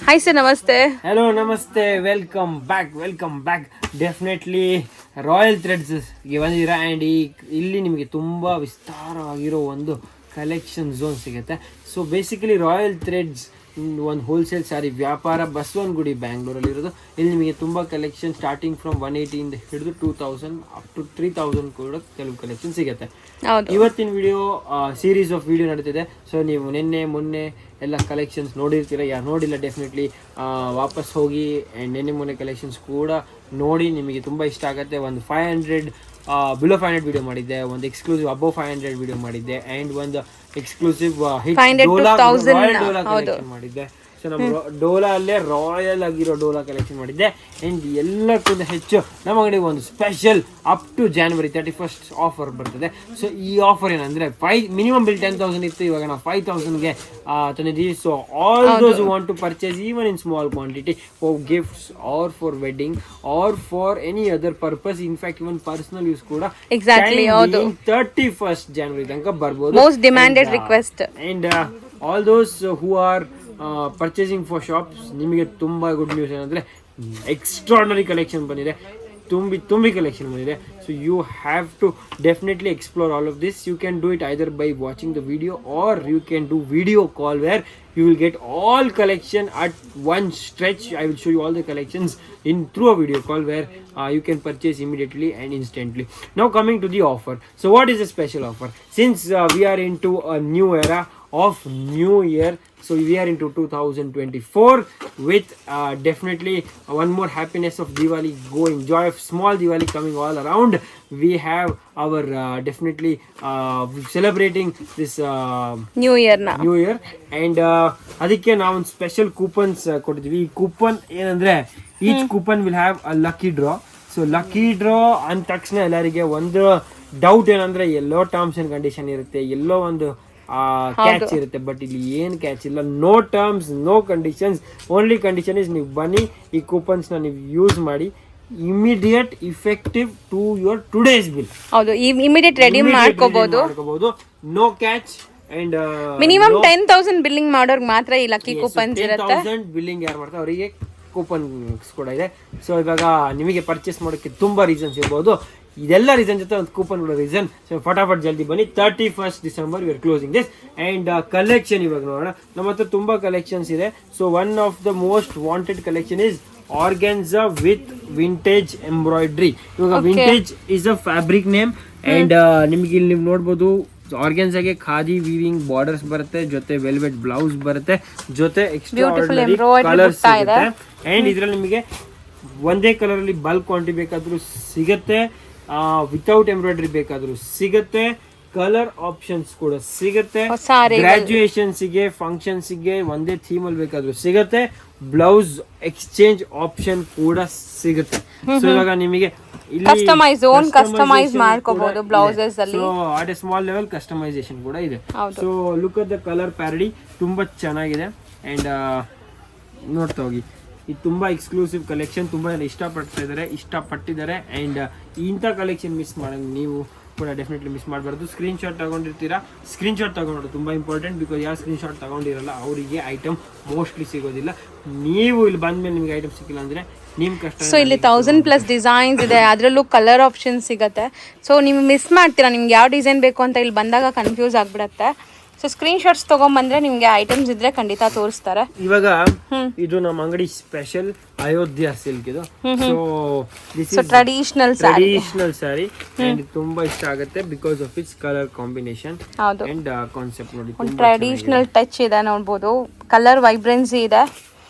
Hi sir, ನಮಸ್ತೆ. Hello ನಮಸ್ತೆ, welcome back. Definitely royal ಥ್ರೆಡ್ಸ್ಗೆ ಬಂದಿದ್ದೀರಾ. ಆ್ಯಂಡ್ ಇಲ್ಲಿ ನಿಮಗೆ ತುಂಬ ವಿಸ್ತಾರವಾಗಿರೋ ಒಂದು ಕಲೆಕ್ಷನ್ ಝೋನ್ ಸಿಗುತ್ತೆ. ಸೊ ಬೇಸಿಕಲಿ ರಾಯಲ್ ಥ್ರೆಡ್ಸ್ ಒಂದು ಹೋಲ್ಸೇಲ್ ಸ್ಯಾರಿ ವ್ಯಾಪಾರ ಬಸವನಗುಡಿ ಬ್ಯಾಂಗ್ಳೂರಲ್ಲಿರೋದು. ಇಲ್ಲಿ ನಿಮಗೆ ತುಂಬ ಕಲೆಕ್ಷನ್ ಸ್ಟಾರ್ಟಿಂಗ್ ಫ್ರಮ್ 180 ಹಿಡಿದು 2000 ಅಪ್ ಟು 3000 ಕೂಡ ಕೆಲವು ಕಲೆಕ್ಷನ್ ಸಿಗುತ್ತೆ. ಇವತ್ತಿನ ವಿಡಿಯೋ ಸೀರೀಸ್ ಆಫ್ ವಿಡಿಯೋ ನಡೀತಿದೆ. ಸೊ ನೀವು ನಿನ್ನೆ ಮೊನ್ನೆ ಎಲ್ಲ ಕಲೆಕ್ಷನ್ಸ್ ನೋಡಿರ್ತೀರ. ಯಾರು ನೋಡಿಲ್ಲ ಡೆಫಿನೆಟ್ಲಿ ವಾಪಸ್ ಹೋಗಿ ಆ್ಯಂಡ್ ನಿನ್ನೆ ಮೊನ್ನೆ ಕಲೆಕ್ಷನ್ಸ್ ಕೂಡ ನೋಡಿ, ನಿಮಗೆ ತುಂಬ ಇಷ್ಟ ಆಗುತ್ತೆ. ಒಂದು 500 ಬಿಲೋ 500 ವಿಡಿಯೋ ಮಾಡಿದ್ದೆ, ಒಂದು ಎಕ್ಸ್ಕ್ಲೂಸಿವ್ ಅಬೋವ್ 500 ವಿಡಿಯೋ ಮಾಡಿದ್ದೆ, ಆ್ಯಂಡ್ ಒಂದು ಎಕ್ಸ್ಕ್ಲೂಸಿವ್ ಹಿಟ್ ಡೋಲಾ ಕಲೆಕ್ಷನ್ ಮಾಡಿದ್ದೆ. ಸೊ ನಮ್ಮ ಡೋಲಾ ಅಲ್ಲೇ ರಾಯಲ್ ಆಗಿರೋ ಡೋಲಾ ಕಲೆಕ್ಷನ್ ಮಾಡಿದ್ದೆ. ಆ್ಯಂಡ್ ಎಲ್ಲಕ್ಕಿಂತ ಹೆಚ್ಚು ನಮ್ಮ ಅಂಗಡಿಗೆ ಒಂದು special up to January 31st offer ಬರ್ತದೆ. ಸೊ ಈ ಆಫರ್ ಏನಂದರೆ ಮಿನಿಮಮ್ ಬಿಲ್ 10,000 ಇತ್ತು, ಇವಾಗ ನಾವು 5,000ಗೆ ತಂದಿದ್ದೀವಿ. So all those you want to purchase even in small quantity for gifts or for wedding or for any other purpose, in fact even personal use ಕೂಡ 31st January ತನಕ ಬರ್ಬೋದು. Most demanded request. And all those who are purchasing for shops, ನಿಮಗೆ ತುಂಬ good news ಏನಂದರೆ extraordinary collection ಬಂದಿದೆ, ತುಂಬಿ collection ಬಂದಿದೆ. So you have to definitely explore all of this. You can do it either by watching the video or you can do video call where you will get all collection at one stretch. I will show you all the collections through a video call where you can purchase immediately and instantly. Now coming to the offer. So what is the special offer? Since we are into a new era of new year, so we are into 2024 with definitely one more happiness of Diwali. Go enjoy small Diwali coming all around. We have our definitely celebrating this new year and ಅದಕ್ಕೆ ನಾವು ಒಂದು special coupons ಕೊಟ್ಟಿದ್ದೀವಿ. ಈ coupon ಏನಂದ್ರೆ each coupon will have a lucky draw. So lucky draw ಅಂದ ತಕ್ಷಣ ಎಲ್ಲರಿಗೆ ಒಂದು ಡೌಟ್ ಏನಂದ್ರೆ ಎಲ್ಲೋ ಟರ್ಮ್ಸ್ ಅಂಡ್ ಕಂಡೀಷನ್ ಇರುತ್ತೆ, ಎಲ್ಲೋ ಒಂದು ಕ್ಯಾಚ್ ಇರುತ್ತೆ. ಬಟ್ ಇಲ್ಲಿ ಏನು ಕ್ಯಾಚ್ ಇಲ್ಲ, no terms no conditions. Only condition is ನೀವು ಬನ್ನಿ, ಈ ಕೂಪನ್ಸ್ನ ನೀವು ಯೂಸ್ ಮಾಡಿ, immediate effective to your today's bill. ಹೌದು, ಇಮಿಡಿಯೇಟ್ ರೆಡಿ ಮಾಡ್ಕೋಬಹುದು. No catch. And minimum 10,000 billing ಮಾಡೋರ್ಗೆ ಮಾತ್ರ ಈ ಲಕ್ಕಿ ಕೂಪನ್ಸ್ ಇರುತ್ತೆ. 10,000 ಬಿಲ್ಲಿಂಗ್ ಯಾರು ಮಾಡ್ತಾರೆ ಅವರಿಗೆ ಕೂಪನ್ಸ್ ಕೂಡ ಇದೆ. ಸೊ ಇವಾಗ ನಿಮಗೆ ಪರ್ಚೇಸ್ ಮಾಡೋಕ್ಕೆ ತುಂಬಾ ರೀಸನ್ಸ್ ಇರ್ಬೋದು. ಇದೆಲ್ಲ ರೀಸನ್ ಜೊತೆ ಒಂದು ಕೂಪನ್ ಕೂಡ ರೀಸನ್. ಸೊ ಫಟಾಫಟ್ ಜಲ್ದಿ ಬನ್ನಿ. 31st December we are closing this. And collection ಇವಾಗ ನೋಡೋಣ. ನಮ್ಮ ಹತ್ರ ತುಂಬಾ ಕಲೆಕ್ಷನ್ಸ್ ಇದೆ. So one of the most wanted collection is organza with vintage embroidery. ಇವಾಗ vintage is a fabric name. And ನಿಮ್ಗೆ ಇಲ್ಲಿ ನೀವು ನೋಡ್ಬೋದು, ಆರ್ಗ್ಯಾನ್ಸಾಗೆ ಖಾದಿ ವೀವಿಂಗ್ ಬಾರ್ಡರ್ಸ್ ಬರುತ್ತೆ, ಜೊತೆ ವೆಲ್ವೆಟ್ ಬ್ಲೌಸ್ ಬರುತ್ತೆ, ಜೊತೆ ಎಕ್ಸ್ಟ್ರಾ ಕಲರ್ಸ್ ಸಿಗುತ್ತೆ. ಅಂಡ್ ಇದ್ರಲ್ಲಿ ನಿಮಗೆ ಒಂದೇ ಕಲರ್ ಅಲ್ಲಿ ಬಲ್ಕ್ ಕ್ವಾಂಟಿಟಿ ಬೇಕಾದ್ರೂ ಸಿಗುತ್ತೆ, ವಿತೌಟ್ ಎಂಬ್ರಾಯ್ಡ್ರಿ ಬೇಕಾದ್ರೂ ಸಿಗುತ್ತೆ, ಕಲರ್ ಆಪ್ಷನ್ಸ್ ಕೂಡ ಸಿಗುತ್ತೆ, ಗ್ರಾಜುಯೇಷನ್ಸ್ಗೆ ಫಂಕ್ಷನ್ಸ್ಗೆ ಒಂದೇ ಥೀಮ್ ಅಲ್ಲಿ ಬೇಕಾದ್ರೂ ಸಿಗುತ್ತೆ, ಬ್ಲೌಸ್ ಎಕ್ಸ್ಚೇಂಜ್ ಆಪ್ಷನ್ ಕೂಡ ಸಿಗುತ್ತೆ. ಸೊ ಇವಾಗ ನಿಮಗೆ ಕಸ್ಟಮೈಸ್ ಮಾಡ್ಕೋಬಹುದು ಬ್ಲೌಸಸ್ ಅಲ್ಲಿ. So at a small level customization ಕೂಡ ಇದೆ. So look at the colour parade, ತುಂಬಾ ಚೆನ್ನಾಗಿದೆ. ಅಂಡ್ ನೋಡ್ತಾ ಹೋಗಿ, ಇದು ತುಂಬಾ ಎಕ್ಸ್ಕ್ಲೂಸಿವ್ ಕಲೆಕ್ಷನ್, ತುಂಬಾ ಇಷ್ಟಪಟ್ಟಿದ್ದಾರೆ. ಅಂಡ್ ಇಂಥ ಕಲೆಕ್ಷನ್ ಮಿಸ್ ಮಾಡಂಗ್ ನೀವು ಕೂಡ ಡೆಫಿನೆಟ್ಲಿ ಮಿಸ್ ಮಾಡಬಾರ್ದು. ಸ್ಕ್ರೀನ್ ಶಾಟ್ ತಗೊಂಡಿರ್ತೀರಾ, ಸ್ಕ್ರೀನ್ ಶಾಟ್ ತಗೊಂಡು ತುಂಬಾ ಇಂಪಾರ್ಟೆಂಟ್. ಬಿಕಾಸ್ ಯಾರು ಸ್ಕ್ರೀನ್ ಶಾಟ್ ತಗೊಂಡಿರಲ್ಲ ಅವರಿಗೆ ಐಟಮ್ ಮೋಸ್ಟ್ಲಿ ಸಿಗೋದಿಲ್ಲ. ನೀವು ಇಲ್ಲಿ ಬಂದ್ಮೇಲೆ ನಿಮ್ಗೆ ಐಟಮ್ ಸಿಕ್ಕಿಲ್ಲ ಅಂದ್ರೆ ನಿಮ್ ಕಷ್ಟ. ಸೊ ಇಲ್ಲಿ 1000+ ಡಿಸೈನ್ಸ್ ಇದೆ, ಅದರಲ್ಲೂ ಕಲರ್ ಆಪ್ಷನ್ ಸಿಗುತ್ತೆ. ಸೊ ನೀವು ಮಿಸ್ ಮಾಡ್ತೀರಾ, ನಿಮ್ಗೆ ಯಾವ ಡಿಸೈನ್ ಬೇಕು ಅಂತ ಇಲ್ಲಿ ಬಂದಾಗ ಕನ್ಫ್ಯೂಸ್ ಆಗ್ಬಿಡತ್ತೆ. ಸೊ ಸ್ಕ್ರೀನ್ ಶಾಟ್ಸ್ ತಗೊಂಡ್ಬಂದ್ರೆ ನಿಮ್ಗೆ ಐಟಮ್ಸ್ ಇದ್ರೆ ಖಂಡಿತ ತೋರಿಸ್ತಾರೆ. ಇವಾಗ ಇದು ನಮ್ಮ ಅಂಗಡಿ ಸ್ಪೆಷಲ್ ಅಯೋಧ್ಯ ಸಿಲ್ಕ್. ಇದು so this is traditional sari. And ತುಂಬಾ ಇಷ್ಟ ಆಗುತ್ತೆ because of it's colour combination and concept. ನೋಡಿ, ಟ್ರೆಡಿಷನಲ್ ಟಚ್ ಇದೆ, ನೋಡ್ಬೋದು. ಕಲರ್ ವೈಬ್ರೆನ್ಸಿ ಇದೆ,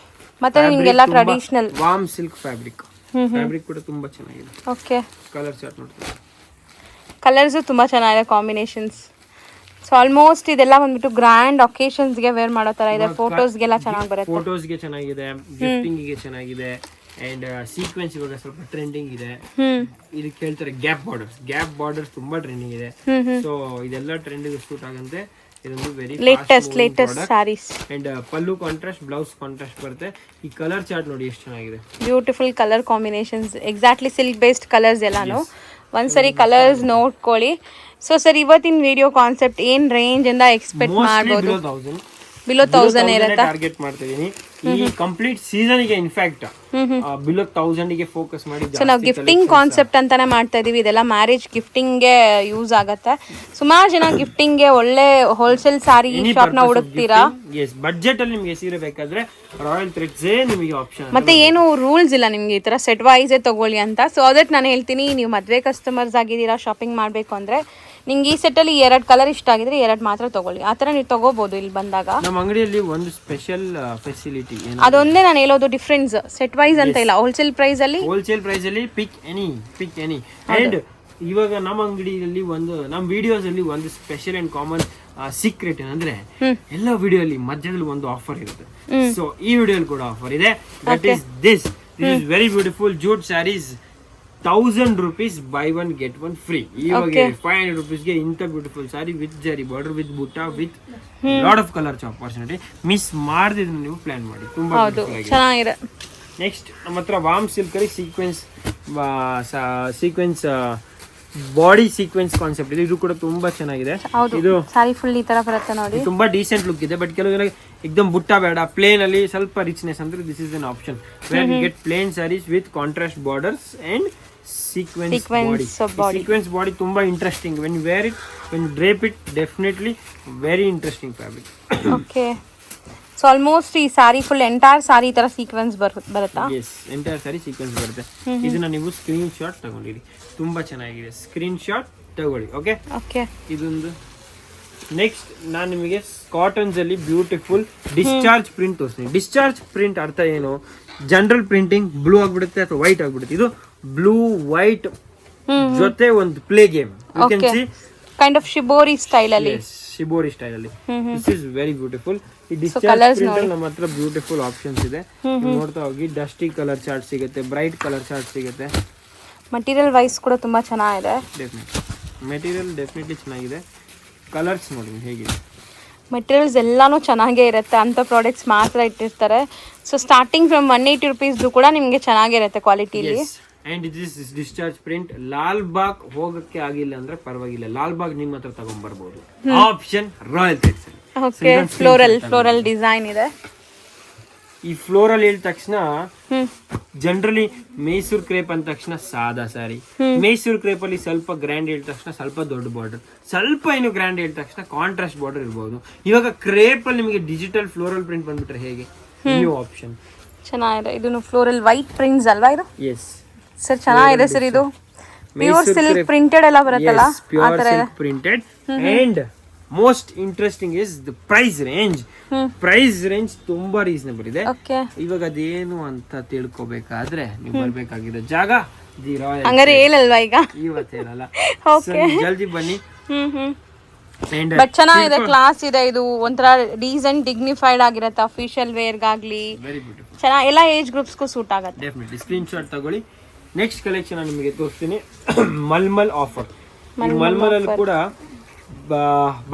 ಮತ್ತೆ ನಿಮಗೆಲ್ಲ ಟ್ರೆಡಿಷನಲ್ ವಾಮ್ ಸಿಲ್ಕ್ ಫ್ಯಾಬ್ರಿಕ್ ಕೂಡ ತುಂಬಾ ಚೆನ್ನಾಗಿದೆ. ಓಕೆ, ಕಲರ್ ಚಾರ್ಟ್ ನೋಡ್ತೀವಿ, ಕಲರ್ಸ್ ತುಂಬಾ ಚೆನ್ನಾಗಿದೆ, ಕಾಂಬಿನೇಷನ್ಸ್. ಸೊ ಆಲ್ಮೋಸ್ಟ್ ಇದೆಲ್ಲ ಬಂದ್ಬಿಟ್ಟು ಗ್ರ್ಯಾಂಡ್ ಒಕೇಶನ್ಸ್ಗೆ ವೇರ್ ಮಾಡೋ ತರ ಇದೆ. ಫೋಟೋಸ್ಗೆಲ್ಲ ಚೆನ್ನಾಗಿ ಬರುತ್ತೆ, ಫೋಟೋಸ್ಗೆ ಚೆನ್ನಾಗಿದೆ, ಗಿಫ್ಟಿಂಗಿಗೆ ಚೆನ್ನಾಗಿದೆ. ಅಂಡ್ ಸೀಕ್ವೆನ್ಸ್ ಇವಾಗ ಸ್ವಲ್ಪ ಟ್ರೆಂಡಿಂಗ್ ಇದೆ. ಇದಕ್ಕೆ ಹೇಳ್ತಾರೆ ಗ್ಯಾಪ್ ಬಾರ್ಡರ್ಸ್ ತುಂಬಾ ಟ್ರೆಂಡಿಂಗ್ ಇದೆ. ಸೊ ಇದೆಲ್ಲ ಟ್ರೆಂಡಿಗೆ ಸೂಟ್ ಆಗಂತೆ. ಇದೊಂದು very latest sarees. And pallu contrast, blouse contrast ಬರುತ್ತೆ. ಈ ಕಲರ್ ಚಾರ್ಟ್ ನೋಡಿ ಎಷ್ಟು ಚೆನ್ನಾಗಿದೆ, beautiful colour combinations. Exactly silk based colours ಎಲ್ಲಾನು. ಒಂದ್ಸರಿ ಕಲರ್ಸ್ ನೋಡ್ಕೊಳ್ಳಿ. ಸೊ ಸರ್, ಇವತ್ತಿನ ವಿಡಿಯೋ ಕಾನ್ಸೆಪ್ಟ್ ಏನ್ ರೇಂಜ್ ಇಂದ ಎಕ್ಸ್ಪೆಕ್ಟ್ ಮಾಡ್ಬೋದು? ಬಿಲೋ 1000 ಇರುತ್ತಾ? ಟಾರ್ಗೆಟ್ ಮಾಡ್ತಾ ಇದೀನಿ ಈ ಕಂಪ್ಲೀಟ್ ಸೀಸನ್ ಗೆ. ಇನ್ಫ್ಯಾಕ್ಟ್ ಬಿಲೋ 1000 ಗೆ ಫೋಕಸ್ ಮಾಡಿ. ಸೊ ನಾವು ಗಿಫ್ಟಿಂಗ್ ಕಾನ್ಸೆಪ್ಟ್ ಅಂತಾನೆ ಮಾಡ್ತಾ ಇದೀವಿ. ಇದೆಲ್ಲ ಮ್ಯಾರೇಜ್ ಗಿಫ್ಟಿಂಗ್ ಗೆ ಯೂಸ್ ಆಗತ್ತೆ. ಸುಮಾರು ಜನ ಗಿಫ್ಟಿಂಗ್ ಗೆ ಒಳ್ಳೆ ಹೋಲ್ಸೇಲ್ ಸಾರಿ ಶಾಪ್ ನ ಹುಡುಕ್ತೀರಾ. ಬಡ್ಜೆಟ್ ಅಲ್ಲಿ ನಿಮ್ಗೆ ಸೀರೆ ಬೇಕಾದ್ರೆ ರಾಯಲ್ ಥ್ರೆಡ್ಸ್ ನಿಮಗೆ ಆಪ್ಷನ್. ಮತ್ತೆ ಏನು ರೂಲ್ಸ್ ಇಲ್ಲ ನಿಮ್ಗೆ ಈ ತರ ಸೆಟ್ ವೈಸೇ ತಗೊಳ್ಳಿ ಅಂತ. ಸೊ ಅದಕ್ಕೆ ನಾನು ಹೇಳ್ತೀನಿ, ನೀವು ಮದುವೆ ಕಸ್ಟಮರ್ಸ್ ಆಗಿದ್ದೀರಾ, ಶಾಪಿಂಗ್ ಮಾಡಬೇಕು ಅಂದ್ರೆ ನಿಮ್ಗೆ ಈ ಸೆಟ್ ಅಲ್ಲಿ 2 ಕಲರ್ ಇಷ್ಟ ಆಗಿದ್ರೆ 2 ಮಾತ್ರ ತಗೊಳ್ಳಿ. ಆ ತರ ನೀವು ತಗೋಬಹುದು ಇಲ್ಲಿ ಬಂದಾಗ. ನಮ್ಮ ಅಂಗಡಿಯಲ್ಲಿ ಒಂದು ಸ್ಪೆಷಲ್ ಫೆಸಿಲಿಟಿ ಅದೊಂದೇ ನಾನು ಹೇಳೋದು ಡಿಫ್ರೆನ್ಸ್. ಸೆಟ್ ವೈಸ್ ಅಂತ ಇಲ್ಲ, ಹೋಲ್ಸೇಲ್ ಪ್ರೈಸ್ ಅಲ್ಲಿ ಪಿಕ್ ಎನಿ ಅಂಡ್ ಇವಾಗ ನಮ್ಮ ಅಂಗಡಿಯಲ್ಲಿ ನಮ್ಮ ವಿಡಿಯೋಸ್ ಅಲ್ಲಿ ಒಂದು ಸ್ಪೆಷಲ್ ಅಂಡ್ ಕಾಮನ್ ಸೀಕ್ರೆಟ್ ಏನಂದ್ರೆ ಎಲ್ಲ ವಿಡಿಯೋ ಅಲ್ಲಿ ಮಧ್ಯದಲ್ಲಿ ಒಂದು ಆಫರ್ ಇರುತ್ತೆ. ಸೊ ಈ ವಿಡಿಯೋಲಿ ಕೂಡ ಆಫರ್ ಇದೆ. That is this is very beautiful jute sarees. 1000 rupees buy one get one free. ಇವಾಗ 500 rupees ಗೆ ಇಂತ ಬ್ಯೂಟಿಫುಲ್ ಸಾರಿ ವಿತ್ ಜರಿ ಬಾರ್ಡರ್ ವಿತ್ ಬುಟ್ಟ with lot of colour opportunity. Miss ಮಾಡದಿದ್ರೆ ನೀವು ಪ್ಲಾನ್ ಮಾಡಿ, ತುಂಬಾ ಚೆನ್ನಾಗಿದೆ. ನೆಕ್ಸ್ಟ್ ನಮ್ಮ ಹತ್ರ ವಾಮ್ ಸಿಲ್ಕ್ ಅಲ್ಲಿ ಸೀಕ್ವೆನ್ಸ್ ಬಾಡಿ ಸೀಕ್ವೆನ್ಸ್ ಕಾನ್ಸೆಪ್ಟ್ ಇದೆ. ಇದು ಕೂಡ ತುಂಬಾ ಚೆನ್ನಾಗಿದೆ. ಇದು ಸಾರಿ ಫುಲ್ ಈ ತರ ಬರುತ್ತೆ ನೋಡಿ. ತುಂಬಾ ಡೀಸೆಂಟ್ ಲುಕ್ ಇದೆ. ಬಟ್ ಕೆಲವು ಎಕ್ದಮ್ ಬುಟ್ಟ ಬೇಡ, ಪ್ಲೇನ್ ಅಲ್ಲಿ ಸ್ವಲ್ಪ ರಿಚ್ನೆಸ್ ಅಂದ್ರೆ this is an option where you get plain saris with contrast borders and sequins body. ತುಂಬಾ interesting. When you wear it, when you drape it, definitely very interesting fabric. Okay, so almost ಈ sari full entire ಸಾರಿ ಈ ತರ sequence ಬರುತ್ತಾ? S, entire ಸಾರಿ sequence ಬರುತ್ತೆ. ಇದನ್ನ ನೀವು screen shot ತಗೊಂಡಿರಿ, ತುಂಬಾ ಚೆನ್ನಾಗಿದೆ. ಸ್ಕ್ರೀನ್ ಶಾಟ್ ತಗೊಳ್ಳಿ. Okay okay. ಇದೊಂದು ನೆಕ್ಸ್ಟ್ ನಾನು ನಿಮಗೆ ಕಾಟನ್ಸ್ ಅಲ್ಲಿ ಬ್ಯೂಟಿಫುಲ್ ಡಿಸ್ಚಾರ್ಜ್ ಪ್ರಿಂಟ್ ತೋರಿಸ್ತೀನಿ. ಡಿಸ್ಚಾರ್ಜ್ ಪ್ರಿಂಟ್ ಅರ್ಥ ಏನು? ಜನರಲ್ ಪ್ರಿಂಟಿಂಗ್ ಬ್ಲೂ ಆಗ್ಬಿಡುತ್ತೆ ಅಥವಾ ವೈಟ್ ಆಗ್ಬಿಡುತ್ತೆ. ಇದು ಬ್ಲೂ ವೈಟ್ ಜೊತೆ ಒಂದು play game. You can see kind of shibori style ಅಲ್ಲಿ. ಶಿಬೋರಿ ಸ್ಟೈಲ್ ಅಲ್ಲಿ ದಿಸ್ ಇಸ್ ವೆರಿ ಬ್ಯೂಟಿಫುಲ್. ಈ ಡಿಸ್ಚಾರ್ಜ್ ಪ್ರಿಂಟ್ ಅಲ್ಲಿ ನಮ್ಮ ಹತ್ರ ಬ್ಯೂಟಿಫುಲ್ ಆಪ್ಷನ್ಸ್ ಇದೆ. ನೋಡ್ತಾ ಹೋಗಿ. ಡಸ್ಟಿ ಕಲರ್ ಚಾರ್ಟ್ ಸಿಗುತ್ತೆ, ಬ್ರೈಟ್ ಕಲರ್ ಚಾರ್ಟ್ ಸಿಗುತ್ತೆ. ಮಟೀರಿಯಲ್ ವೈಸ್ ಕೂಡ ತುಂಬಾ ಚೆನ್ನಾಗಿದೆ. ಮೆಟೀರಿಯಲ್ ಡೆಫಿನೆಟ್ಲಿ ಚೆನ್ನಾಗಿದೆ. ಕಲರ್ಸ್ ನೋಡಿ ಹೇಗಿದೆ. ಮೆಟೀರಿಯಲ್ಸ್ ಎಲ್ಲಾನು ಚೆನ್ನಾಗೇ ಇರುತ್ತೆ. ಅಂಥ ಪ್ರಾಡಕ್ಟ್ಸ್ ಮಾತ್ರ ಇಟ್ಟಿರ್ತಾರೆ. ಸೊ ಸ್ಟಾರ್ಟಿಂಗ್ ಫ್ರಮ್ 180 rupees ಕೂಡ ನಿಮಗೆ ಚೆನ್ನಾಗಿರುತ್ತೆ ಕ್ವಾಲಿಟಿಲಿ. And this is discharge print. Lal Bagh ಹೋಗಕ್ಕೆ ಆಗಿಲ್ಲ ಅಂದ್ರೆ ಪರವಾಗಿಲ್ಲ, ಲಾಲ್ ಬಾಗ್ ನಿಮ್ಮ ಹತ್ರ ತಗೊಂಡ್ಬರ್ಬೋದು. Option royal threads. Okay, floral design ಇದೆ. ಈ ಫ್ಲೋರಲ್ ಹೇಳಿದ ತಕ್ಷಣ ಜನರಲಿ ಮೈಸೂರ್ ಕ್ರೇಪ್ ಅಂದ ತಕ್ಷಣ ಸಾದಾ ಸಾರಿ. ಮೈಸೂರ್ ಕ್ರೇಪ್ ಅಲ್ಲಿ ಸ್ವಲ್ಪ ಗ್ರ್ಯಾಂಡ್ ಹೇಳಿದ ತಕ್ಷಣ ಸ್ವಲ್ಪ ದೊಡ್ಡ ಬಾರ್ಡರ್, ಸ್ವಲ್ಪ ಏನು ಗ್ರ್ಯಾಂಡ್ ಹೇಳಿದ ತಕ್ಷಣ ಕಾಂಟ್ರಾಸ್ಟ್ ಬಾರ್ಡರ್ ಇರಬಹುದು. ಇವಾಗ ಕ್ರೇಪ್ ಅಲ್ಲಿ ನಿಮಗೆ ಡಿಜಿಟಲ್ ಫ್ಲೋರಲ್ ಪ್ರಿಂಟ್ ಬಂದ್ಬಿಟ್ರೆ ಹೇಗೆ? ನ್ಯೂ ಆಪ್ಷನ್ ಚೆನ್ನಾಗಿದೆ. ಇದು ಫ್ಲೋರಲ್ ವೈಟ್ ಪ್ರಿಂಟ್ಸ್ ಅಲ್ವಾ ಇದು? ಎಸ್ ಸರ್, ಚೆನ್ನಾಗಿದೆ ಸರ್. ಇದು ಪ್ಯೂರ್ ಸಿಲ್ಕ್ ಪ್ರಿಂಟೆಡ್ ಎಲ್ಲ ಬರುತ್ತಲ್ಲ, ಆ ತರ printed. And most interesting is the price range. Price range ತುಂಬಾ ರೀಸನಬಲ್ ಇದೆ. ಇವಾಗ ಅದೇನು ಅಂತ ತಿಳ್ಕೊಬೇಕಾದ್ರೆ ನೀವು ಬರ್ಬೇಕಾಗಿರೋ ಜಾಗ ದಿ ರಾಯಲ್. ಹಂಗಾರೆ ಹೇಳಲ್ವಾ ಈಗ? ಇವತ್ತು ಹೇಳಲ್ಲ, ಜಲ್ದಿ ಬನ್ನಿ. ಬಟ್ ಚೆನ್ನಾಗಿದೆ, ಕ್ಲಾಸ್ ಇದೆ. ಇದು ಒಂಥರ ಡೀಸೆಂಟ್ ಡಿಗ್ನಿಫೈಡ್ ಆಗಿರುತ್ತೆ. ಅಫಿಷಿಯಲ್ ವೇರ್ಗಾಗ್ಲಿ ಚೆನ್ನಾಗಿ ಎಲ್ಲ ಏಜ್ ಗ್ರೂಪ್ಸ್ಗೂ ಸೂಟ್ ಆಗುತ್ತೆ. ಡೆಫಿನೆಟ್ಲಿ ಸ್ಕ್ರೀನ್ ಶಾಟ್ ತಗೊಳ್ಳಿ. ನೆಕ್ಸ್ಟ್ ಕಲೆಕ್ಷನ್ ನಾನು ನಿಮಗೆ ತೋರಿಸ್ತೀನಿ. ಮಲ್ಮಲ್ ಆಫರ್. ಮಲ್ಮಲ್ ಅಲ್ಲಿ ಕೂಡ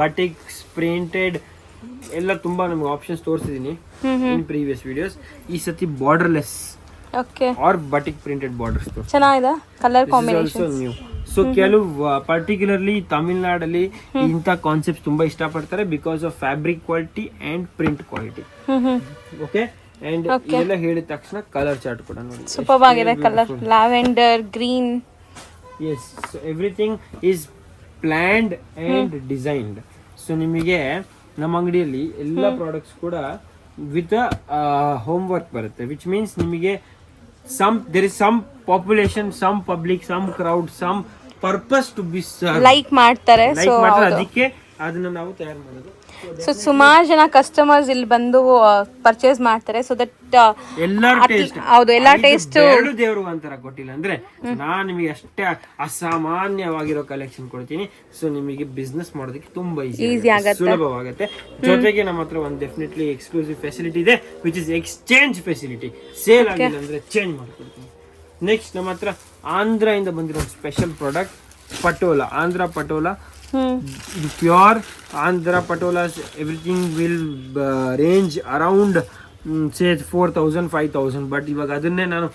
ಬಟಿಕ್ಸ್ ಪ್ರಿಂಟೆಡ್ ಎಲ್ಲ ತುಂಬಾ ನಮ್ಗೆ ಆಪ್ಷನ್ಸ್ ತೋರಿಸಿದೀನಿ ಇನ್ ಪ್ರೀವಿಯಸ್ ವಿಡಿಯೋಸ್. ಈ ಸತಿ borderless or batik printed borders ಚೆನ್ನಾಗಿದೆ. Colour combination new. ಸೊ ಕೆಲವು ಪರ್ಟಿಕ್ಯುಲರ್ಲಿ ತಮಿಳ್ನಾಡಲ್ಲಿ ಇಂಥ ಕಾನ್ಸೆಪ್ಟ್ ತುಂಬಾ ಇಷ್ಟಪಡ್ತಾರೆ because of fabric quality and print quality. Okay, and ಎಲ್ಲ ಹೇಳಿದ ತಕ್ಷಣ ಕಲರ್ ಚಾರ್ಟ್ ಕೂಡ ನೋಡಿ ಸೂಪರ್ ಆಗಿದೆ. Colour lavender, green. Yes, so everything is planned and designed. So ನಿಮಗೆ ನಮ್ಮ ಅಂಗಡಿಯಲ್ಲಿ ಎಲ್ಲ ಪ್ರಾಡಕ್ಟ್ಸ್ ಕೂಡ ವಿತ್ ಹೋಮ್ ವರ್ಕ್ ಬರುತ್ತೆ. ವಿಚ್ ಮೀನ್ಸ್ ನಿಮಗೆ there is some population, some public, some crowd, some purpose to be served. Like ಮಾಡ್ತಾರೆ. So ಅದಕ್ಕೆ ಅದನ್ನ ನಾವು ತಯಾರು ಮಾಡೋದು. ಸೊ ಸುಮಾರು ಜನ ಕಸ್ಟಮರ್ಸ್ ಇಲ್ಲಿ ಬಂದು ಪರ್ಚೇಸ್ ಮಾಡ್ತಾರೆ. ಸೊ ದಟ್ ಎಲ್ಲರ ಟೇಸ್ಟ್, ಹೌದು, ಎಲ್ಲ ಟೇಸ್ಟ್ ದೇವರು ಅಂತರ ಕೊಟ್ಟಿಲ್ಲ ಅಂದ್ರೆ ನಾನು ನಿಮಗೆ ಅಷ್ಟೇ ಅಸಾಮಾನ್ಯವಾಗಿರೋ ಕಲೆಕ್ಷನ್ ಕೊಡ್ತೀನಿ. ಸೊ ನಿಮಗೆ ಬಿಸ್ನೆಸ್ ಮಾಡೋದಕ್ಕೆ ತುಂಬಾ ಈಸಿ ಆಗುತ್ತೆ, ಸುಲಭವಾಗುತ್ತೆ. ಜೊತೆಗೆ ನಮ್ಮ ಹತ್ರ ಒಂದು ಡೆಫಿನೆಟ್ಲಿ ಎಕ್ಸ್ಕ್ಲೂಸಿವ್ ಫೆಸಿಲಿಟಿ ಇದೆ, which is exchange facility. Sale ಆಗಿಲ್ಲ ಅಂದ್ರೆ ಚೇಂಜ್ ಮಾಡ್ಕೊಡ್ತೀನಿ. ನೆಕ್ಸ್ಟ್ ನಮ್ಮ ಹತ್ರ ಆಂಧ್ರ ಇಂದ ಬಂದಿರೋ special product patola. Andhra patola, pure Andhra patolas. Everything will range around say 4000 5000. But ಇವಾಗ ಅದನ್ನೇ ನಾನು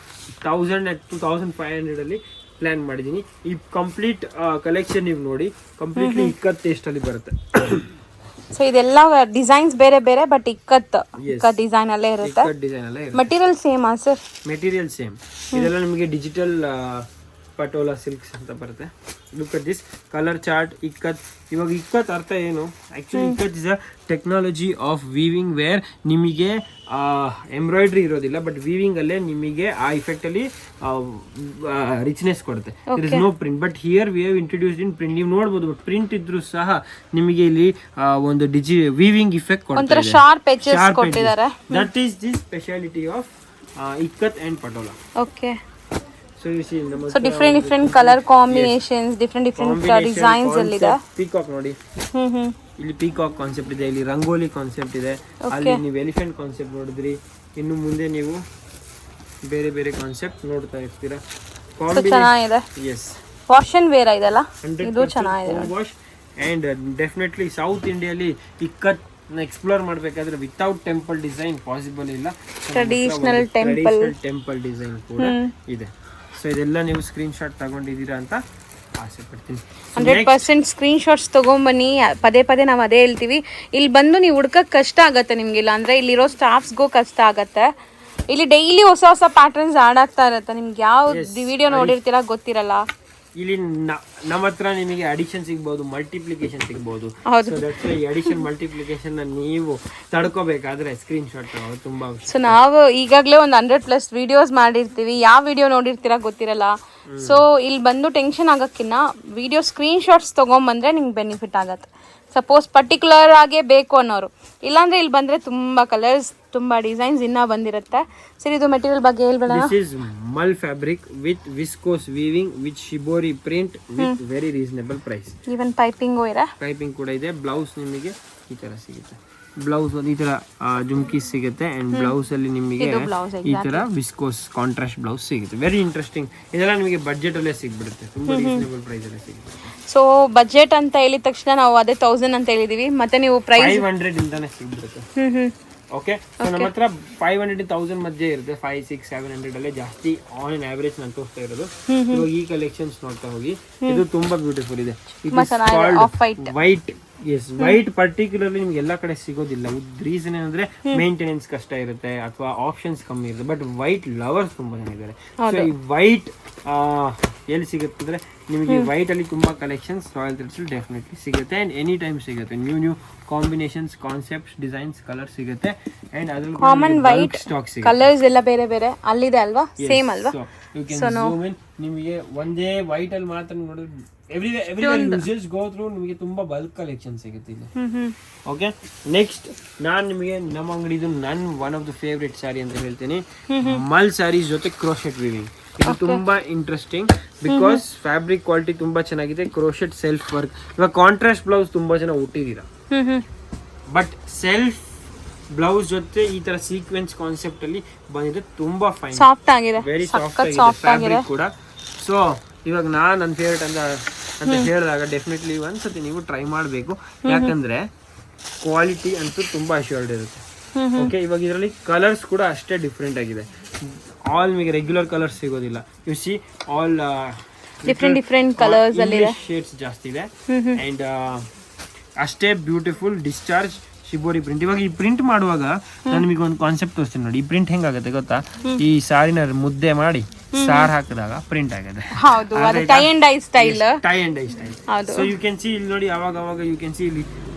1000 to 2500 ಅಲ್ಲಿ ಪ್ಲಾನ್ ಮಾಡಿದ್ದೀನಿ. ಈ ಕಂಪ್ಲೀಟ್ ಕಲೆಕ್ಷನ್ ನೀವು ನೋಡಿ, ಕಂಪ್ಲೀಟ್ಲಿ ಇಕ್ಕತ್ ಟೇಸ್ಟ್ ಅಲ್ಲಿ ಬರುತ್ತೆ. ಸೊ ಇದೆಲ್ಲ ಡಿಸೈನ್ಸ್ ಬೇರೆ ಬೇರೆ ಬಟ್ ಇಕ್ಕತ್ ಡಿಸೈನ್ ಅಲ್ಲೇ ಇರುತ್ತೆ. ಡಿಸೈನ್ ಎಲ್ಲ ಮಟೀರಿಯಲ್ ಸೇಮಾ ಸರ್? Material same. ಇದೆಲ್ಲ ನಿಮಗೆ ಡಿಜಿಟಲ್ ಪಟೋಲಾ ಸಿಲ್ಕ್ಸ್ ಅಂತ ಬರುತ್ತೆ. Look at this colour chart. Ikat, ಇವಾಗ ಇಕ್ಕತ್ ಅರ್ಥ ಏನು? Actually ikat is a technology of weaving where ನಿಮಗೆ ಎಂಬ್ರಾಯ್ಡ್ರಿ ಇರೋದಿಲ್ಲ, ಬಟ್ ವೀವಿಂಗ್ ಅಲ್ಲೇ ನಿಮಗೆ ಆ ಇಫೆಕ್ಟ್ ಅಲ್ಲಿ ರಿಚ್ನೆಸ್ ಕೊಡುತ್ತೆ. There is no print, but here we have introduced in print. ನೀವು ನೋಡ್ಬೋದು, ಬಟ್ ಪ್ರಿಂಟ್ ಇದ್ರೂ ಸಹ ನಿಮಗೆ ಇಲ್ಲಿ ಒಂದು ವೀವಿಂಗ್ ಇಫೆಕ್ಟ್ ಕೊಡ್ತಾರೆ. ಶಾರ್ಪ್ ಎಡ್ಜಸ್ ಕೊಟ್ಟಿದ್ದಾರೆ. That is the speciality of ikat and patola. Okay. So you see so different color combinations, different designs ಅಲ್ಲಿ ಇದೆ. ಪೀಕಾಕ್ ನೋಡಿ, ಇಲ್ಲಿ ಪೀಕಾಕ್ ಕಾನ್ಸೆಪ್ಟ್ ಇದೆ, ಇಲ್ಲಿ ರಂಗೋಲಿ ಕಾನ್ಸೆಪ್ಟ್ ಇದೆ, ಅಲ್ಲಿ ನೀವು ಎಲಿಫೆಂಟ್ ಕಾನ್ಸೆಪ್ಟ್ ನೋಡಿದ್ರಿ. ಇನ್ನು ಮುಂದೆ ನೀವು ಬೇರೆ ಬೇರೆ ಕಾನ್ಸೆಪ್ಟ್ ನೋಡ್ತಾ ಇರ್ತೀರಾ. ಚೆನ್ನಾಗಿದೆ. ಎಸ್, ವಾಶ್ ಅಂಡ್ ವೇರ್ ಇದೆಲ್ಲ, ಇದು ಚೆನ್ನಾಗಿದೆ. ವಾಶ್ ಅಂಡ್ ಡೆಫಿನೆಟ್ಲಿ ಸೌತ್ ಇಂಡಿಯಾಲಿ ಇಕ್ಕತ್ ಎಕ್ಸ್ಪ್ಲೋರ್ ಮಾಡಬೇಕಾದ್ರೆ ವಿತೌಟ್ ಟೆಂಪಲ್ ಡಿಸೈನ್ ಪಾಸಿಬಲ್ ಇಲ್ಲ. ಟ್ರೆಡಿಷನಲ್ ಟೆಂಪಲ್ ಡಿಸೈನ್ ಕೂಡ ಇದೆ. ಸೊ ಇದೆಲ್ಲ ನೀವು ಸ್ಕ್ರೀನ್ ಶಾಟ್ ತಗೊಂಡಿದ್ದೀರಾ ಅಂತ ಆಸೆ ಪಡ್ತೀನಿ. 100% ಸ್ಕ್ರೀನ್ ಶಾಟ್ಸ್ ತೊಗೊಂಬನ್ನಿ. ಪದೇ ಪದೇ ನಾವು ಅದೇ ಹೇಳ್ತೀವಿ. ಇಲ್ಲಿ ಬಂದು ನೀವು ಹುಡ್ಕಕ್ಕೆ ಕಷ್ಟ ಆಗತ್ತೆ ನಿಮ್ಗೆ, ಇಲ್ಲ ಅಂದರೆ ಇಲ್ಲಿರೋ ಸ್ಟಾಫ್ಸ್ಗೂ ಕಷ್ಟ ಆಗತ್ತೆ. ಇಲ್ಲಿ ಡೈಲಿ ಹೊಸ ಹೊಸ ಪ್ಯಾಟರ್ನ್ಸ್ ಆಡ್ ಆಗ್ತಾ ಇರುತ್ತೆ. ನಿಮ್ಗೆ ಯಾವ ವಿಡಿಯೋ ನೋಡಿರ್ತೀರಾ ಗೊತ್ತಿರಲ್ಲ. ಇಲ್ಲಿ ನಮ್ಮ ಹತ್ರ ನಿಮಗೆ ಅಡಿಷನ್ ಸಿಗ್ಬೋದು, ಮಲ್ಟಿಪ್ಲಿಕೇಶನ್ ಸಿಗ್ಬೋದು. ಈ ಅಡಿಷನ್ ಮಲ್ಟಿಪ್ಲಿಕೇಶನ್ ನೀವು ತಡ್ಕೋಬೇಕಾದ್ರೆ ಸ್ಕ್ರೀನ್ ಶಾಟ್ ತುಂಬಾ. ಸೊ ನಾವು ಈಗಾಗಲೇ ಒಂದು 100+ ವಿಡಿಯೋಸ್ ಮಾಡಿರ್ತೀವಿ. ಯಾವ ವಿಡಿಯೋ ನೋಡಿರ್ತೀರಾ ಗೊತ್ತಿರಲ್ಲ. ಸೊ ಇಲ್ಲಿ ಬಂದು ಟೆನ್ಷನ್ ಆಗೋಕ್ಕಿಂತ ವಿಡಿಯೋ ಸ್ಕ್ರೀನ್ ಶಾಟ್ಸ್ ತೊಗೊಂಬಂದ್ರೆ ನಿಮ್ಗೆ ಬೆನಿಫಿಟ್ ಆಗತ್ತೆ. ಸಪೋಸ್ ಪರ್ಟಿಕ್ಯುಲರ್ ಆಗೇ ಬೇಕು ಅನ್ನೋರು, ಇಲ್ಲಾಂದ್ರೆ ಇಲ್ಲಿ ಬಂದರೆ ತುಂಬ ಕಲರ್ಸ್, ತುಂಬ ಡಿಸೈನ್ಸ್ ಇನ್ನೂ ಬಂದಿರುತ್ತೆ. ಸರಿ, ಇದು ಮೆಟೀರಿಯಲ್ ಬಗ್ಗೆ ಹೇಳ್ಬೇಡ. This is mul fabric with viscose weaving with shibori print with very reasonable price. Even piping ಇದೆ, ಪೈಪಿಂಗ್ ಕೂಡ ಇದೆ. ಬ್ಲೌಸ್ ನಿಮಗೆ ಈ ತರ ಸಿಗುತ್ತೆ. ಬ್ಲೌಸ್ ಒಂದು ಈ ತರ ಜುಮ್ಕೀಸ್ ಸಿಗುತ್ತೆ ಅಂಡ್ ಬ್ಲೌಸ್ ಅಲ್ಲಿ ನಿಮಗೆ ಈ ತರ ವಿಸ್ಕೋಸ್ ಕಾಂಟ್ರಾಸ್ಟ್ ಬ್ಲೌಸ್ ಸಿಗುತ್ತೆ. Very interesting. ಇದೆಲ್ಲ ನಿಮಗೆ ಬಡ್ಜೆಟ್ ಅಲ್ಲೇ ಸಿಗ್ಬಿಡುತ್ತೆ, ತುಂಬಾ ರೀಸನೇಬಲ್ ಪ್ರೈಸ್ ಅಲ್ಲೇ ಸಿಗುತ್ತೆ. ಸೊ ಬಜೆಟ್ ಅಂತ ಹೇಳಿದ ತಕ್ಷಣ ನಾವು ಅದೇ 1000 ಅಂತ ಹೇಳಿದೀವಿ. ಮತ್ತೆ ನೀವು ಪ್ರೈಸ್ 500 ಇಂದಾನೆ ಸಿಗ್ಬಿಡುತ್ತೆ. ಓಕೆ. ಸೊ ನಮ್ಮ ಹತ್ರ 500 1000 ಮಧ್ಯೆ ಇರುತ್ತೆ. 5, 6, 700 ಅಲ್ಲೇ ಜಾಸ್ತಿ ಆನ್ ಆನ್ ಆವರೇಜ್ ನಾನು ತೋರಿಸ್ತಾ ಇರೋದು. ಇವಾಗ ಈ ಕಲೆಕ್ಷನ್ಸ್ ನೋಡ್ತಾ ಹೋಗಿ. ಇದು ತುಂಬಾ ಬ್ಯೂಟಿಫುಲ್ ಇದೆ. ವೈಟ್. ಎಸ್, ವೈಟ್ ಪರ್ಟಿಕ್ಯುಲರ್ಲಿ ನಿಮ್ಗೆ ಎಲ್ಲಾ ಕಡೆ ಸಿಗೋದಿಲ್ಲ. ರೀಸನ್ ಏನಂದ್ರೆ ಮೇಂಟೆನೆನ್ಸ್ ಕಷ್ಟ ಇರುತ್ತೆ ಅಥವಾ ಆಪ್ಷನ್ಸ್ ಕಮ್ಮಿ ಇರುತ್ತೆ. ಬಟ್ ವೈಟ್ ಲವರ್ಸ್ ತುಂಬಾ ಜನ ಇದ್ದಾರೆ. ಸೊ ಈ ವೈಟ್ ಎಲ್ಲಿ ಸಿಗುತ್ತೆ ಅಂದ್ರೆ ನಿಮಗೆ ವೈಟ್ ಅಲ್ಲಿ ತುಂಬಾ ಕಲೆಕ್ಷನ್ಸ್ ರಾಯಲ್ ಥ್ರೆಡ್ಸ್ ಡೆಫಿನೆಟ್ಲಿ ಸಿಗುತ್ತೆ ಅಂಡ್ ಎನಿ ಟೈಮ್ ಸಿಗುತ್ತೆ. New combinations, concepts, designs, colour ಸಿಗುತ್ತೆ ಅಂಡ್ ಅದ್ರಲ್ಲಿ ಕಾಮನ್ ವೈಟ್ ಸ್ಟಾಕ್ ಸಿಗುತ್ತೆ. ಕಲರ್ಸ್ ಎಲ್ಲ ಬೇರೆ ಬೇರೆ ಅಲ್ಲಿದೆ ಅಲ್ವಾ, ಸೇಮ್ ಅಲ್ವಾ? You can zoom in. ನಿಮಗೆ ಒಂದೇ ವೈಟ್ ಅಲ್ಲಿ ಮಾತ್ರ ನೋಡಿದ್ರೆ ಎವ್ರಿವೇರ್ ಯೂಸರ್ಸ್ ಗೋ ಥ್ರೂ ನಿಮಗೆ ತುಂಬಾ ಬಲ್ಕ್ ಕಲೆಕ್ಷನ್ ಸಿಗುತ್ತೆ ಇಲ್ಲಿ. ಓಕೆ. ನೆಕ್ಸ್ಟ್ ನಾನು ನಿಮಗೆ ನಮ್ಮ ಅಂಗಡಿದು one of the favourite sari ಅಂತ ಹೇಳ್ತೀನಿ. ಮಲ್ ಸ್ಯಾರೀಸ್ ಜೊತೆ ಕ್ರೋಶೆಟ್ ವೀವಿಂಗ್. ಇದು ತುಂಬಾ ಇಂಟ್ರೆಸ್ಟಿಂಗ್ ಬಿಕಾಸ್ ಫ್ಯಾಬ್ರಿಕ್ ಕ್ವಾಲಿಟಿ ತುಂಬಾ ಚೆನ್ನಾಗಿದೆ. Crochet self work. ಇವಾಗ ಕಾಂಟ್ರಾಸ್ಟ್ ಬ್ಲೌಸ್ ತುಂಬಾ ಜನ ಹುಟ್ಟಿದೀರಾ, ಬಟ್ ಸೆಲ್ಫ್ ಬ್ಲೌಸ್ ಜೊತೆ ಈ ತರ ಸೀಕ್ವೆನ್ಸ್ ಕಾನ್ಸೆಪ್ಟ್ ಅಲ್ಲಿ ಬಂದಿದೆ. ತುಂಬಾ ಫೈನ್, ಸಾಫ್ಟ್ ಆಗಿದೆ, ವೆರಿ ಸಾಫ್ಟ್ ಆಗಿದೆ ಫ್ಯಾಬ್ರಿಕ್ ಕೂಡ. ಸೊ ಇವಾಗ ನನ್ನ ಫೇವ್ರೇಟ್ ಅಂತ ಹೇಳಿದಾಗ ಡೆಫಿನೆಟ್ಲಿ ಒಂದ್ಸತಿ ನೀವು ಟ್ರೈ ಮಾಡಬೇಕು. ಯಾಕಂದ್ರೆ ಕ್ವಾಲಿಟಿ ಅಂತೂ ತುಂಬಾ ಅಶ್ಯೂರ್ಡ್ ಇರುತ್ತೆ. ಓಕೆ. ಇವಾಗ ಇದರಲ್ಲಿ ಕಲರ್ಸ್ ಕೂಡ ಅಷ್ಟೇ ಡಿಫ್ರೆಂಟ್ ಆಗಿದೆ. ಆಲ್ ನಿಮಗೆ ರೆಗ್ಯುಲರ್ ಕಲರ್ಸ್ ಸಿಗೋದಿಲ್ಲ. U C all different colours ಅಲ್ಲಿ ಶೇಡ್ಸ್ ಜಾಸ್ತಿ ಇದೆ ಅಂಡ್ ಅಷ್ಟೇ ಬ್ಯೂಟಿಫುಲ್ ಡಿಸ್ಚಾರ್ಜ್ ಶಿಬೋರಿ ಪ್ರಿಂಟ್. ಇವಾಗ ಈ ಪ್ರಿಂಟ್ ಮಾಡುವಾಗ ನಾನು ನಿಮಗೆ ಒಂದು ಕಾನ್ಸೆಪ್ಟ್ ತೋರಿಸ್ತೀನಿ ನೋಡಿ. ಈ ಪ್ರಿಂಟ್ ಹೆಂಗಾಗುತ್ತೆ ಗೊತ್ತಾ? ಈ ಸಾರಿನ ಮುದ್ದೆ ಮಾಡಿ ಸಾರ್ ಹಾಕಿದಾಗ ಪ್ರಿಂಟ್ ಆಗುತ್ತೆ. ಹೌದು, ಅದು tie and dye style. Tie and dye style. So you can see ಇಲ್ಲಿ ನೋಡಿ, ಅವಾಗ ಯು ಕ್ಯಾನ್ ಸಿ ಇಲ್ಲಿ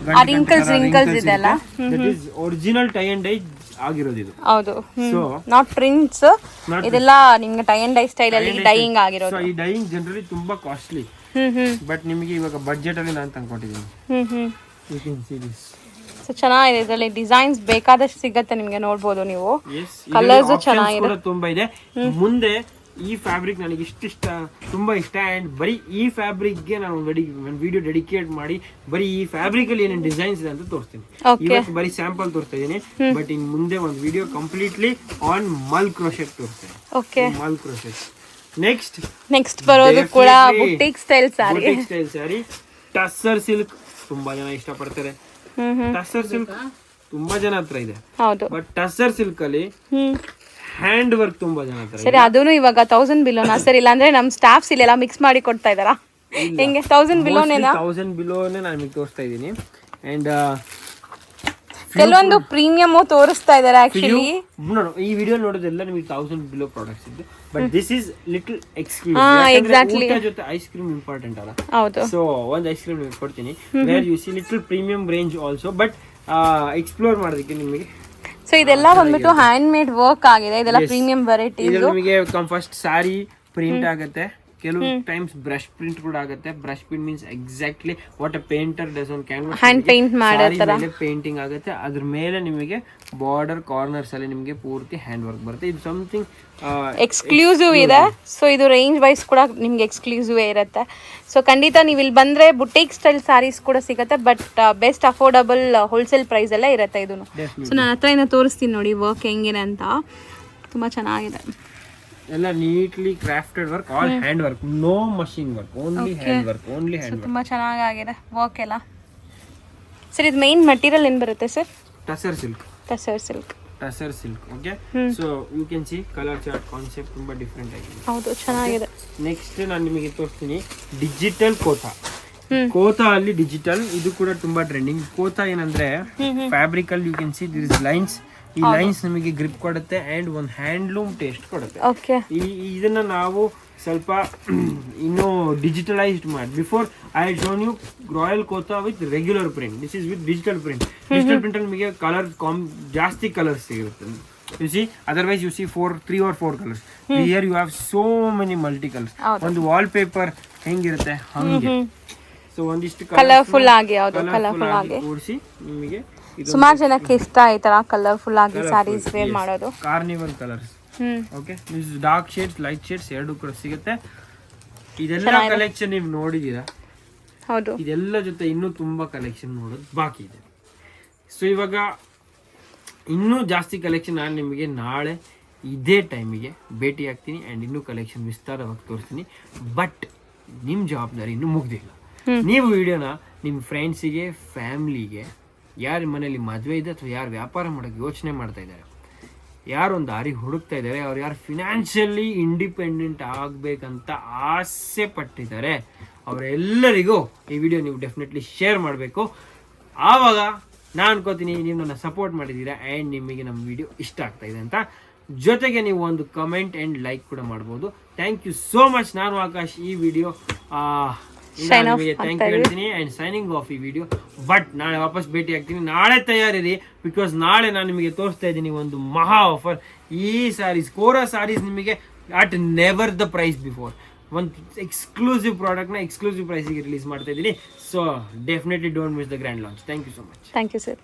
ರಿಂಕಲ್ಸ್ ಇದೆ ಅಲ್ಲ, that is original tie and dye ಆಗಿರೋದು ಇದು. ಹೌದು. ಸೊ ನಾಟ್ ಪ್ರಿಂಟ್ಸ್, ಇದೆಲ್ಲ ನಿಮಗೆ ಟೈ ಅಂಡ್ ಡೈ ಸ್ಟೈಲ್ ಅಲ್ಲಿ ಡೈಯಿಂಗ್ ಆಗಿರೋದು. ಸೊ ಈ ಡೈಯಿಂಗ್ ಜನರಲಿ ತುಂಬಾ ಕಾಸ್ಟ್ಲಿ, ಬಟ್ ನಿಮಗೆ ಇವಾಗ ಬಡ್ಜೆಟ್ ಅಲ್ಲಿ ನಾನು ತಂದ್ಕೊಟ್ಟಿದ್ದೀನಿ. You can see this. So ಚೆನ್ನಾಗಿದೆ. ಇದರಲ್ಲಿ ಡಿಸೈನ್ಸ್ ಬೇಕಾದಷ್ಟು ಸಿಗುತ್ತೆ ನಿಮಗೆ, ನೋಡ್ಬೋದು ನೀವು. ಕಲರ್ಸ್ ಚೆನ್ನಾಗಿದೆ, ತುಂಬಾ ಇದೆ. ಮುಂದೆ ಈ ಫ್ಯಾಬ್ರಿಕ್ ನನಗೆ ತುಂಬಾ ಇಷ್ಟ ಅಂಡ್ ಬರೀ ಈ ಫ್ಯಾಬ್ರಿಕ್ ಗೆ ನಾನು ವಿಡಿಯೋ ಡೆಡಿಕೇಟ್ ಮಾಡಿ ಬರೀ ಈ ಫ್ಯಾಬ್ರಿಕ್ ಅಲ್ಲಿ ಏನೇನು ಡಿಸೈನ್ಸ್ ಇದೆ ಅಂತ ತೋರಿಸ್ತೀನಿ. ಇವತ್ತು ಬರೀ ಸ್ಯಾಂಪಲ್ ತೋರಿಸ್ತಾ ಇದೀನಿ, ಬಟ್ ಇನ್ ಮುಂದೆ ಒಂದು video completely on Mal crochet ತೋರಿಸ್ತೇನೆ. ಓಕೆ. ಮಲ್ ಕ್ರೋಶೆಟ್. ನೆಕ್ಸ್ಟ್ ಬರೋದು ಕೂಡ boutique style sari. Tussar silk ತುಂಬಾ ಜನ ಇಷ್ಟಪಡ್ತಾರೆ. ಟಸ್ಸರ್ ಸಿಲ್ಕ್ ತುಂಬಾ ಜನ ಹತ್ರ ಇದೆ, ಬಟ್ ಟಸ್ಸರ್ ಸಿಲ್ಕ್ ಅಲ್ಲಿ ಹ್ಯಾಂಡ್ ವರ್ಕ್ ತುಂಬಾ ಜನ ಹತ್ರ. ಸರಿ, ಅದೂನು ಇವಾಗ 1000 ಬಿಲೋನಾ ಸರ್? ಇಲ್ಲ ಅಂದ್ರೆ ನಮ್ ಸ್ಟಾಫ್ಸ್ ಇಲ್ಲೆಲ್ಲ ಮಿಕ್ಸ್ ಮಾಡಿ ಕೊಡ್ತಾ ಇದಾರಾ? ಹೆಂಗೆ 1000 ಬಿಲೋನೇನಾ? 1000 ಬಿಲೋನೇ ನಾನು ನಿಮಗೆ ತೋರಿಸ್ತಾ ಇದ್ದೀನಿ. ಅಂಡ್ ಕೆಲವೊಂದು ಪ್ರೀಮಿಯಮ್ ತೋರಿಸ್ತಾ ಇದಾರೆ ಆಕ್ಚುಲಿ. ನೋಡು ಈ ವಿಡಿಯೋ ನೋಡೋದೆಲ್ಲ ನಿಮಗೆ 1000 ಬಿಲೋ ಪ್ರಾಡಕ್ಟ್ಸ್ ಇದ್ದು, but this is little exactly. Exclusive. ಜೊತೆ ಐಸ್ ಕ್ರೀಮ್ ಇಂಪಾರ್ಟೆಂಟ್ ಅಲ್ಲ, ಹೌದು. ಸೊ ಒಂದು ಐಸ್ ಕ್ರೀಮ್ ನಿಮಗೆ ಕೊಡ್ತೀನಿ, where U C little premium range also, but explore ಮಾಡೋದಕ್ಕೆ ನಿಮಗೆ. ಸೊ ಇದೆಲ್ಲ ಬಂದ್ಬಿಟ್ಟು ಹ್ಯಾಂಡ್ ಮೇಡ್ ವರ್ಕ್ ಆಗಿದೆ, ಇದೆಲ್ಲ ಪ್ರೀಮಿಯಂ ವೆರೈಟೀಸ್. ನಿಮಗೆ ಫಸ್ಟ್ ಸಾರಿ ಪ್ರಿಂಟ್ ಆಗುತ್ತೆ, ಕೆಲವು ಟೈಮ್ಸ್ ಬ್ರಷ್ ಪ್ರಿಂಟ್ ಕೂಡ ಆಗುತ್ತೆ. Brush print means exactly what a painter does on canvas. Hand paint ಮಾಡೋ ಪೇಂಟಿಂಗ್ ಆಗುತ್ತೆ, ಅದ್ರ ಮೇಲೆ ನಿಮಗೆ ಬಾರ್ಡರ್ ಕಾರ್ನರ್ಸ್ ಅಲ್ಲಿ ನಿಮಗೆ ಪೂರ್ತಿ ಹ್ಯಾಂಡ್ ವರ್ಕ್ ಬರುತ್ತೆ. ಇದು ಸಮಥಿಂಗ್ ಎಕ್ಸ್ಕ್ಲೂಸಿವ್ ಇದೆ. ಸೊ ಇದು ರೇಂಜ್ ವೈಸ್ ಕೂಡ ನಿಮ್ಗೆ ಎಕ್ಸ್ಕ್ಲೂಸಿವ್ ಇರುತ್ತೆ. ಸೊ ಖಂಡಿತ ನೀವು ಇಲ್ಲಿ ಬಂದ್ರೆ ಬುಟೀಕ್ ಸ್ಟೈಲ್ ಸ್ಯಾರೀಸ್ ಕೂಡ ಸಿಗುತ್ತೆ, but best affordable wholesale price ಎಲ್ಲ ಇರುತ್ತೆ ಇದನ್ನು. ಸೊ ನನ್ನ ಹತ್ರ ತೋರಿಸ್ತೀನಿ ನೋಡಿ ವರ್ಕ್ ಹೆಂಗಿದೆ ಅಂತ, ತುಂಬಾ ಚೆನ್ನಾಗಿದೆ. ಎಲ್ಲ neatly crafted work, all hand work, no machine work, only hand work, only hand work. ತುಂಬಾ ಚೆನ್ನಾಗಿದೆ ವರ್ಕ್ ಎಲ್ಲ. ಸರ್ ಇದು ಮೇನ್ ಮಟೀರಿಯಲ್ ಏನು ಬರುತ್ತೆ sir? Tussar silk. Tussar silk. Tussar silk, okay. So you can see colour chart concept ತುಂಬಾ different ಆಗಿದೆ. ಹೌದು, ಚೆನ್ನಾಗಿದೆ. ನೆಕ್ಸ್ಟ್ ನಾನು ನಿಮಗೆ ತೋರಿಸ್ತೀನಿ ಡಿಜಿಟಲ್ ಕೋತಾ. ಕೋತಾ ಅಲ್ಲಿ ಡಿಜಿಟಲ್, ಇದು ಕೂಡ ತುಂಬಾ ಟ್ರೆಂಡಿಂಗ್. ಕೋತಾ ಏನಂದ್ರೆ ಫ್ಯಾಬ್ರಿಕ್ ಅಲ್ಲಿ you can see this is lines. ಈ ಲೈನ್ಸ್ ನಮಗೆ ಗ್ರಿಪ್ ಕೊಡುತ್ತೆ ಅಂಡ್ ಒಂದು ಹ್ಯಾಂಡ್ಲೂಮ್ ಟೇಸ್ಟ್ ಕೊಡುತ್ತೆ. ಓಕೆ. ಇದನ್ನ ನಾವು ಸ್ವಲ್ಪ ಇನ್ನು ಡಿಜಿಟಲೈಸ್ಡ್ ಮಾಡಿ. Before I shown you royal Kota with regular print, this is with digital print. Digital print ಅಲ್ಲಿ ನಿಮಗೆ ಕಲರ್ ಜಾಸ್ತಿ ಕಲರ್ಸ್ ಸಿಗುತ್ತೆ. You see otherwise you see 3 or 4 colours. Here you have so many multi colours. ಒಂದು wall paper ಹೆಂಗಿರುತ್ತೆ ಹಂಗೆ. So ಒಂದಿಷ್ಟು colourful ಆಗಿ, ಯಾವುದು ಕಲರ್ಫುಲ್ ಆಗಿ ಕೂಡಿಸಿ ನಿಮಗೆ ಸುಮಾರು ಜನಕ್ಕೆ ಇಷ್ಟ ಈ ತರ ಕಲರ್ಫುಲ್ ಆಗಿ ಸ್ಯಾರೀಸ್ ವೇರ್ ಮಾಡೋದು. Carnival colours, okay. Dark shades, light shades ಎರಡು ಕೂಡ ಸಿಗುತ್ತೆ. ಇದೆಲ್ಲ ಕಲೆಕ್ಷನ್ ನೀವು ನೋಡಿದೀರಾ? ಹೌದು. ಇದೆಲ್ಲ ಜೊತೆ ಇನ್ನೂ ತುಂಬಾ ಕಲೆಕ್ಷನ್ ನೋಡೋದು ಬಾಕಿ ಇದೆ. ಸೊ ಇವಾಗ ಇನ್ನೂ ಜಾಸ್ತಿ ಕಲೆಕ್ಷನ್ ನಾನು ನಿಮಗೆ ನಾಳೆ ಇದೇ ಟೈಮಿಗೆ ಭೇಟಿ ಆಗ್ತೀನಿ ಆ್ಯಂಡ್ ಇನ್ನೂ ಕಲೆಕ್ಷನ್ ವಿಸ್ತಾರವಾಗಿ ತೋರಿಸ್ತೀನಿ. ಬಟ್ ನಿಮ್ಮ ಜವಾಬ್ದಾರಿ ಇನ್ನೂ ಮುಗ್ದಿಲ್ಲ. ನೀವು ವಿಡಿಯೋನ ನಿಮ್ಮ ಫ್ರೆಂಡ್ಸಿಗೆ, ಫ್ಯಾಮ್ಲಿಗೆ, ಯಾರ ಮನೇಲಿ ಮದುವೆ ಇದೆ ಅಥವಾ ಯಾರು ವ್ಯಾಪಾರ ಮಾಡೋಕ್ಕೆ ಯೋಚನೆ ಮಾಡ್ತಾ ಇದ್ದಾರೆ, ಯಾರು ಒಂದು ದಾರಿ ಹುಡುಕ್ತಾ ಇದ್ದಾರೆ, ಅವ್ರು ಯಾರು ಫಿನಾನ್ಷಿಯಲಿ ಇಂಡಿಪೆಂಡೆಂಟ್ ಆಗಬೇಕಂತ ಆಸೆ ಪಟ್ಟಿದ್ದಾರೆ, ಅವರೆಲ್ಲರಿಗೂ ಈ ವಿಡಿಯೋ ನೀವು ಡೆಫಿನೆಟ್ಲಿ ಶೇರ್ ಮಾಡಬೇಕು. ಆವಾಗ ನಾನು ಅನ್ಕೋತೀನಿ ನೀವು ನನ್ನ ಸಪೋರ್ಟ್ ಮಾಡಿದ್ದೀರಾ ಆ್ಯಂಡ್ ನಿಮಗೆ ನಮ್ಮ ವಿಡಿಯೋ ಇಷ್ಟ ಆಗ್ತಾ ಇದೆ ಅಂತ. ಜೊತೆಗೆ ನೀವು ಒಂದು ಕಮೆಂಟ್ ಆ್ಯಂಡ್ ಲೈಕ್ ಕೂಡ ಮಾಡ್ಬೋದು. Thank you so much. ನಾನು ಆಕಾಶ್ ಈ ವಿಡಿಯೋ ನಿಮಗೆ ಥ್ಯಾಂಕ್ ಯು ಹೇಳ್ತೀನಿ ಆ್ಯಂಡ್ ಸೈನಿಂಗ್ ಆಫ್ ಈ ವಿಡಿಯೋ. ಬಟ್ ನಾಳೆ ವಾಪಸ್ ಭೇಟಿ ಆಗ್ತೀನಿ. ನಾಳೆ ತಯಾರಿರಿ, ಬಿಕಾಸ್ ನಾಳೆ ನಾನು ನಿಮಗೆ ತೋರಿಸ್ತಾ ಇದ್ದೀನಿ ಒಂದು ಮಹಾ ಆಫರ್. ಈ ಸ್ಯಾರೀಸ್, ಕೋರಾ ಸ್ಯಾರೀಸ್ ನಿಮಗೆ at never the price before. ಒಂದು ಎಕ್ಸ್ಕ್ಲೂಸಿವ್ ಪ್ರಾಡಕ್ಟ್ನ ಎಕ್ಸ್ಕ್ಲೂಸಿವ್ ಪ್ರೈಸಿಗೆ ರಿಲೀಸ್ ಮಾಡ್ತಾ ಇದ್ದೀನಿ. So definitely don't miss the grand launch. Thank you so much. Thank you sir.